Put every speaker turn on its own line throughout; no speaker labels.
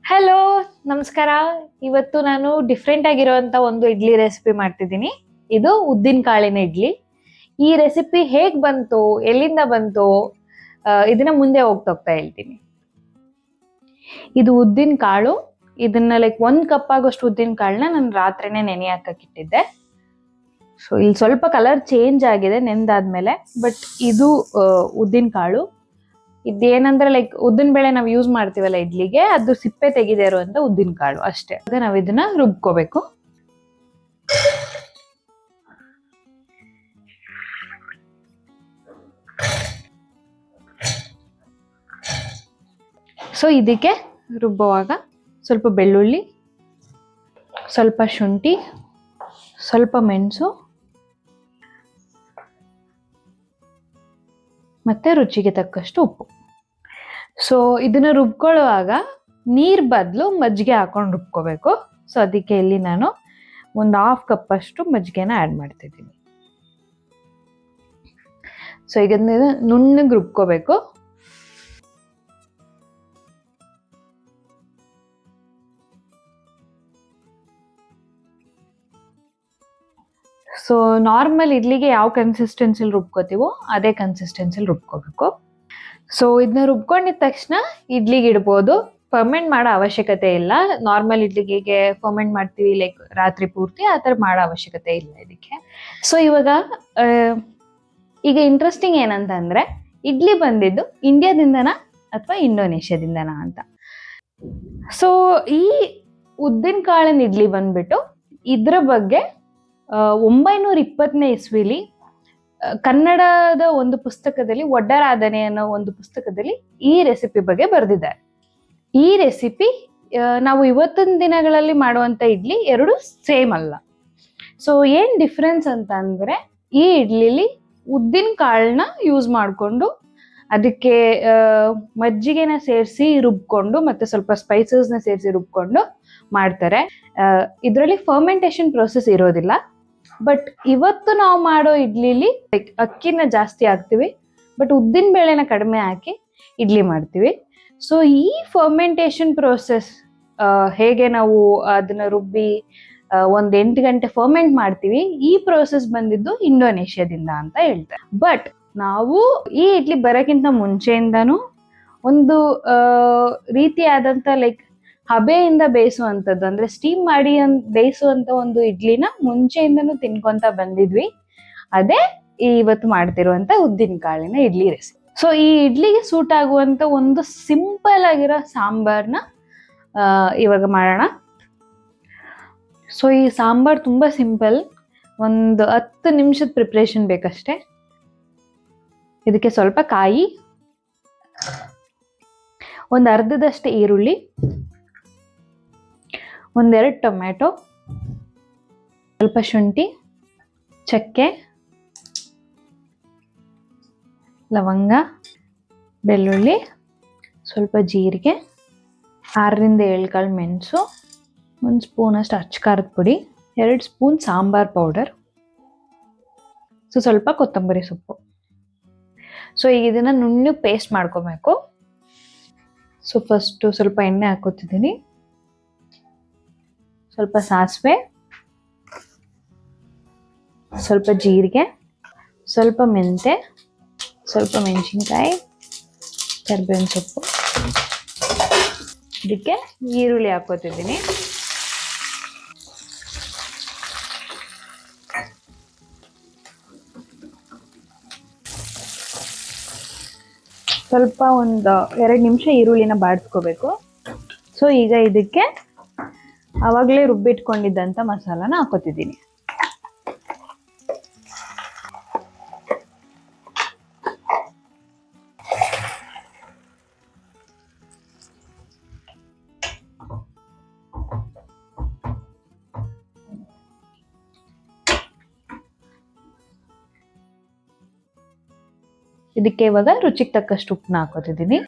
Hello, ನಮಸ್ಕಾರ. ಇವತ್ತು ನಾನು ಡಿಫ್ರೆಂಟ್ ಆಗಿರುವಂತ ಒಂದು ಇಡ್ಲಿ ರೆಸಿಪಿ ಮಾಡ್ತಿದ್ದೀನಿ. ಇದು ಉದ್ದಿನ ಕಾಳಿನ ಇಡ್ಲಿ. ಈ ರೆಸಿಪಿ ಹೇಗ್ ಬಂತು, ಎಲ್ಲಿಂದ ಬಂತು, ಇದನ್ನ ಮುಂದೆ ಹೋಗ್ತಾ ಹೇಳ್ತೀನಿ. ಇದು ಉದ್ದಿನ ಕಾಳು. ಇದನ್ನ ಲೈಕ್ 1 ಕಪ್ ಆಗೋಷ್ಟು ಉದ್ದಿನ ಕಾಳನ್ನ ನಾನು ರಾತ್ರಿನೇ ನೆನೆ ಹಾಕಕ್ಕಿಟ್ಟಿದ್ದೆ. ಸೊ ಇಲ್ಲಿ ಸ್ವಲ್ಪ ಕಲರ್ ಚೇಂಜ್ ಆಗಿದೆ ನೆಂದಾದ್ಮೇಲೆ, ಬಟ್ ಇದು ಉದ್ದಿನ ಕಾಳು. ಇದೇನಂದ್ರೆ ಲೈಕ್ ಉದ್ದಿನ ಬೇಳೆ ನಾವು ಯೂಸ್ ಮಾಡ್ತೀವಲ್ಲ ಇಡ್ಲಿಗೆ, ಅದು ಸಿಪ್ಪೆ ತೆಗೆದೇ ಇರುವಂತ ಉದ್ದಿನ ಕಾಳು ಅಷ್ಟೇ. ನಾವು ಇದನ್ನ ರುಬ್ಕೋಬೇಕು. ಸೊ ಇದಕ್ಕೆ ರುಬ್ಬುವಾಗ ಸ್ವಲ್ಪ ಬೆಳ್ಳುಳ್ಳಿ, ಸ್ವಲ್ಪ ಶುಂಠಿ, ಸ್ವಲ್ಪ ಮೆಣಸು ಮತ್ತೆ ರುಚಿಗೆ ತಕ್ಕಷ್ಟು ಉಪ್ಪು. ಸೊ ಇದನ್ನ ರುಬ್ಕೊಳ್ಳುವಾಗ ನೀರ್ ಬದಲು ಮಜ್ಜಿಗೆ ಹಾಕೊಂಡು ರುಬ್ಕೋಬೇಕು. ಸೊ ಅದಕ್ಕೆ ಇಲ್ಲಿ ನಾನು ಒಂದು 1/2 ಕಪ್ ಅಷ್ಟು ಮಜ್ಜಿಗೆನ ಆ್ಯಡ್ ಮಾಡ್ತಿದ್ದೀನಿ. ಸೊ ಈಗ ನುಣ್ಣಗೆ ರುಬ್ಕೋಬೇಕು. ಸೊ ನಾರ್ಮಲ್ ಇಡ್ಲಿಗೆ ಯಾವ ಕನ್ಸಿಸ್ಟೆನ್ಸಿಲಿ ರುಬ್ಕೋತೀವೋ ಅದೇ ಕನ್ಸಿಸ್ಟೆನ್ಸಿಲಿ ರುಬ್ಕೋಬೇಕು. ಸೊ ಇದನ್ನ ರುಬ್ಕೊಂಡಿದ ತಕ್ಷಣ ಇಡ್ಲಿಗೆ ಇಡ್ಬೋದು. ಫರ್ಮೆಂಟ್ ಮಾಡೋ ಅವಶ್ಯಕತೆ ಇಲ್ಲ. ನಾರ್ಮಲ್ ಇಡ್ಲಿಗೆ ಫರ್ಮೆಂಟ್ ಮಾಡ್ತೀವಿ ಲೈಕ್ ರಾತ್ರಿ ಪೂರ್ತಿ, ಆ ಥರ ಮಾಡೋ ಅವಶ್ಯಕತೆ ಇಲ್ಲ ಇದಕ್ಕೆ. ಸೊ ಈಗ ಇಂಟ್ರೆಸ್ಟಿಂಗ್ ಏನಂತಂದ್ರೆ, ಇಡ್ಲಿ ಬಂದಿದ್ದು ಇಂಡಿಯಾದಿಂದನಾ ಅಥವಾ ಇಂಡೋನೇಷ್ಯಾದಿಂದನಾ ಅಂತ. ಸೊ ಈ ಉದ್ದಿನ ಕಾಳಿನ ಇಡ್ಲಿ ಬಂದ್ಬಿಟ್ಟು ಇದ್ರ ಬಗ್ಗೆ 920ನೇ ಇಸ್ವಿಲಿ ಕನ್ನಡದ ಒಂದು ಪುಸ್ತಕದಲ್ಲಿ, ಒಡ್ಡರಾಧನೆ ಅನ್ನೋ ಒಂದು ಪುಸ್ತಕದಲ್ಲಿ ಈ ರೆಸಿಪಿ ಬಗ್ಗೆ ಬರೆದಿದ್ದಾರೆ. ಈ ರೆಸಿಪಿ ನಾವು ಇವತ್ತಿನ ದಿನಗಳಲ್ಲಿ ಮಾಡುವಂತ ಇಡ್ಲಿ ಎರಡು ಸೇಮ್ ಅಲ್ಲ. ಸೊ ಏನ್ ಡಿಫ್ರೆನ್ಸ್ ಅಂತ ಅಂದ್ರೆ, ಈ ಇಡ್ಲಿಲಿ ಉದ್ದಿನ ಕಾಳನ್ನ ಯೂಸ್ ಮಾಡಿಕೊಂಡು ಅದಕ್ಕೆ ಮಜ್ಜಿಗೆನ ಸೇರಿಸಿ ರುಬ್ಕೊಂಡು ಮತ್ತೆ ಸ್ವಲ್ಪ ಸ್ಪೈಸಸ್ನ ಸೇರಿಸಿ ರುಬ್ಕೊಂಡು ಮಾಡ್ತಾರೆ. ಇದರಲ್ಲಿ ಫರ್ಮೆಂಟೇಶನ್ ಪ್ರೋಸೆಸ್ ಇರೋದಿಲ್ಲ. ಬಟ್ ಇವತ್ತು ನಾವು ಮಾಡೋ ಇಡ್ಲಿಲಿ ಲೈಕ್ ಅಕ್ಕಿನ ಜಾಸ್ತಿ ಹಾಕ್ತಿವಿ, ಬಟ್ ಉದ್ದಿನ ಬೇಳೆನ ಕಡಿಮೆ ಹಾಕಿ ಇಡ್ಲಿ ಮಾಡ್ತೀವಿ. ಸೊ ಈ ಫರ್ಮೆಂಟೇಶನ್ ಪ್ರೋಸೆಸ್ ಹೇಗೆ ನಾವು ಅದನ್ನ ರುಬ್ಬಿ 8 ಗಂಟೆ ಫರ್ಮೆಂಟ್ ಮಾಡ್ತೀವಿ, ಈ ಪ್ರೋಸೆಸ್ ಬಂದಿದ್ದು ಇಂಡೋನೇಷ್ಯಾದಿಂದ ಅಂತ ಹೇಳ್ತಾರೆ. ಬಟ್ ನಾವು ಈ ಇಡ್ಲಿ ಬರೋಕ್ಕಿಂತ ಮುಂಚೆಯಿಂದಾನು ಒಂದು ರೀತಿಯಾದಂತ ಲೈಕ್ ಹಬೆಯಿಂದ ಬೇಯಿಸುವಂಥದ್ದು, ಅಂದ್ರೆ ಸ್ಟೀಮ್ ಮಾಡಿ ಬೇಯಿಸುವಂತ ಒಂದು ಇಡ್ಲಿನ ಮುಂಚೆಯಿಂದನೂ ತಿನ್ಕೊಂತ ಬಂದಿದ್ವಿ. ಅದೇ ಇವತ್ತು ಮಾಡ್ತಿರುವಂತ ಉದ್ದಿನ ಕಾಳಿನ ಇಡ್ಲಿ ರೆಸಿಪಿ. ಸೊ ಈ ಇಡ್ಲಿಗೆ ಸೂಟ್ ಆಗುವಂತ ಒಂದು ಸಿಂಪಲ್ ಆಗಿರೋ ಸಾಂಬಾರ್ನ ಇವಾಗ ಮಾಡೋಣ. ಸೊ ಈ ಸಾಂಬಾರ್ ತುಂಬಾ ಸಿಂಪಲ್, ಒಂದು 10 ನಿಮಿಷದ ಪ್ರಿಪ್ರೇಷನ್ ಬೇಕಷ್ಟೇ. ಇದಕ್ಕೆ ಸ್ವಲ್ಪ ಕಾಯಿ, ಒಂದು ಅರ್ಧದಷ್ಟು ಈರುಳ್ಳಿ, 1-2 ಟೊಮ್ಯಾಟೊ, ಸ್ವಲ್ಪ ಶುಂಠಿ, ಚಕ್ಕೆ, ಲವಂಗ, ಬೆಳ್ಳುಳ್ಳಿ, ಸ್ವಲ್ಪ ಜೀರಿಗೆ, 6-7 ಕಾಳು ಮೆಣಸು, 1 ಸ್ಪೂನ್ ಅಷ್ಟು ಅಚ್ಚ ಖಾರದ ಪುಡಿ, 2 ಸ್ಪೂನ್ ಸಾಂಬಾರ್ ಪೌಡರ್, ಸೊ ಸ್ವಲ್ಪ ಕೊತ್ತಂಬರಿ ಸೊಪ್ಪು. ಸೊ ಈಗ ಇದನ್ನ ನುಣ್ಣಗೆ ಪೇಸ್ಟ್ ಮಾಡ್ಕೋಬೇಕು. ಸೊ ಫಸ್ಟು ಸ್ವಲ್ಪ ಎಣ್ಣೆ ಹಾಕೋತಿದ್ದೀನಿ, ಸ್ವಲ್ಪ ಸಾಸಿವೆ, ಸ್ವಲ್ಪ ಜೀರಿಗೆ, ಸ್ವಲ್ಪ ಮೆಂತೆ, ಸ್ವಲ್ಪ ಮೆಣಸಿನ್ಕಾಯಿ, ಕರಿಬೇವಿನ ಸೊಪ್ಪು. ಇದಕ್ಕೆ ಈರುಳ್ಳಿ ಹಾಕೋತಿದ್ದೀನಿ. ಸ್ವಲ್ಪ ಒಂದು 2 ನಿಮಿಷ ಈರುಳ್ಳಿನ ಬಾಡಿಸ್ಕೋಬೇಕು. ಸೊ ಈಗ ಇದಕ್ಕೆ ಆವಾಗಲೇ ರುಬ್ಬಿಟ್ಕೊಂಡಿದ್ದಂಥ ಮಸಾಲಾನ ಹಾಕೋತಿದ್ದೀನಿ. ಇದಕ್ಕೆ ಇವಾಗ ರುಚಿಗೆ ತಕ್ಕಷ್ಟು ಉಪ್ಪನ್ನ ಹಾಕೋತಿದ್ದೀನಿ.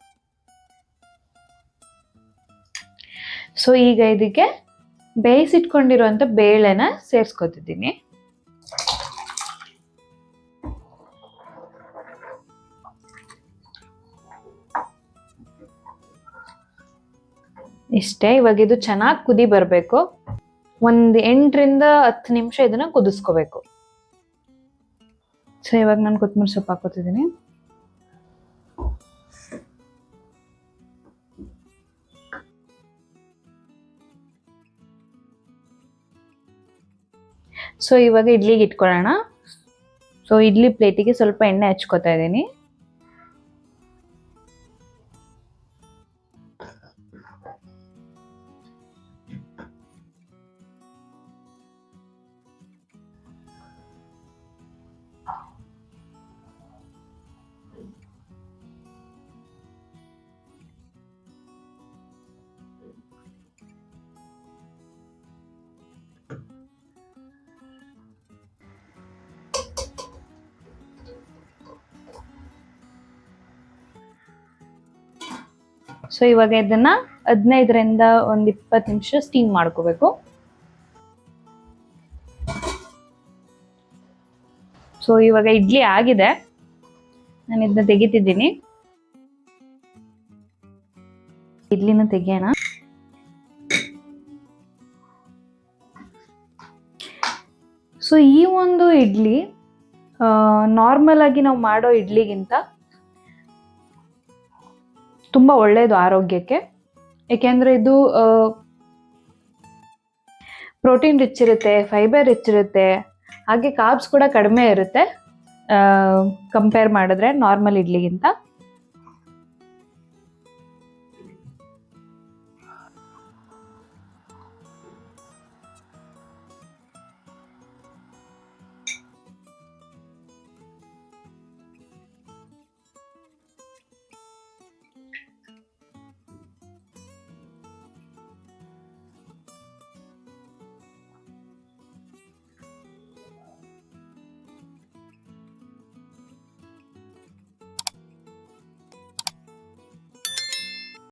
ಸೊ ಈಗ ಇದಕ್ಕೆ ಬೇಯಿಸಿಟ್ಕೊಂಡಿರುವಂತ ಬೇಳೆನ ಸೇರಿಸ್ಕೊತಿದ್ದೀನಿ. ಇಷ್ಟೇ. ಇವಾಗ ಇದು ಚೆನ್ನಾಗಿ ಕುದಿ ಬರಬೇಕು. ಒಂದು 8ರಿಂದ 10 ನಿಮಿಷ ಇದನ್ನ ಕುದಿಸ್ಕೋಬೇಕು. ಸೊ ಇವಾಗ ನಾನು ಕೊತ್ತಂಬರಿ ಸೊಪ್ಪು ಹಾಕೋತಿದ್ದೀನಿ. ಸೊ ಇವಾಗ ಇಡ್ಲಿಗೆ ಇಟ್ಕೊಳ್ಳೋಣ. ಸೊ ಇಡ್ಲಿ ಪ್ಲೇಟಿಗೆ ಸ್ವಲ್ಪ ಎಣ್ಣೆ ಹಚ್ಕೋತಾ ಇದ್ದೀನಿ. ಸೊ ಇವಾಗ ಇದನ್ನ 15ರಿಂದ ಒಂದು 20 ನಿಮಿಷ ಸ್ಟೀಮ್ ಮಾಡ್ಕೋಬೇಕು. ಸೊ ಇವಾಗ ಇಡ್ಲಿ ಆಗಿದೆ, ನಾನು ಇದನ್ನ ತೆಗಿತಿದ್ದೀನಿ. ಇಡ್ಲಿನ ತೆಗಿಯೋಣ. ಸೊ ಈ ಒಂದು ಇಡ್ಲಿ ನಾರ್ಮಲ್ ಆಗಿ ನಾವು ಮಾಡೋ ಇಡ್ಲಿಗಿಂತ ತುಂಬ ಒಳ್ಳೆಯದು ಆರೋಗ್ಯಕ್ಕೆ. ಏಕೆಂದರೆ ಇದು ಪ್ರೋಟೀನ್ ರಿಚ್ ಇರುತ್ತೆ, ಫೈಬರ್ ರಿಚ್ ಇರುತ್ತೆ, ಹಾಗೆ ಕಾರ್ಬ್ಸ್ ಕೂಡ ಕಡಿಮೆ ಇರುತ್ತೆ ಕಂಪೇರ್ ಮಾಡಿದ್ರೆ ನಾರ್ಮಲ್ ಇಡ್ಲಿಗಿಂತ.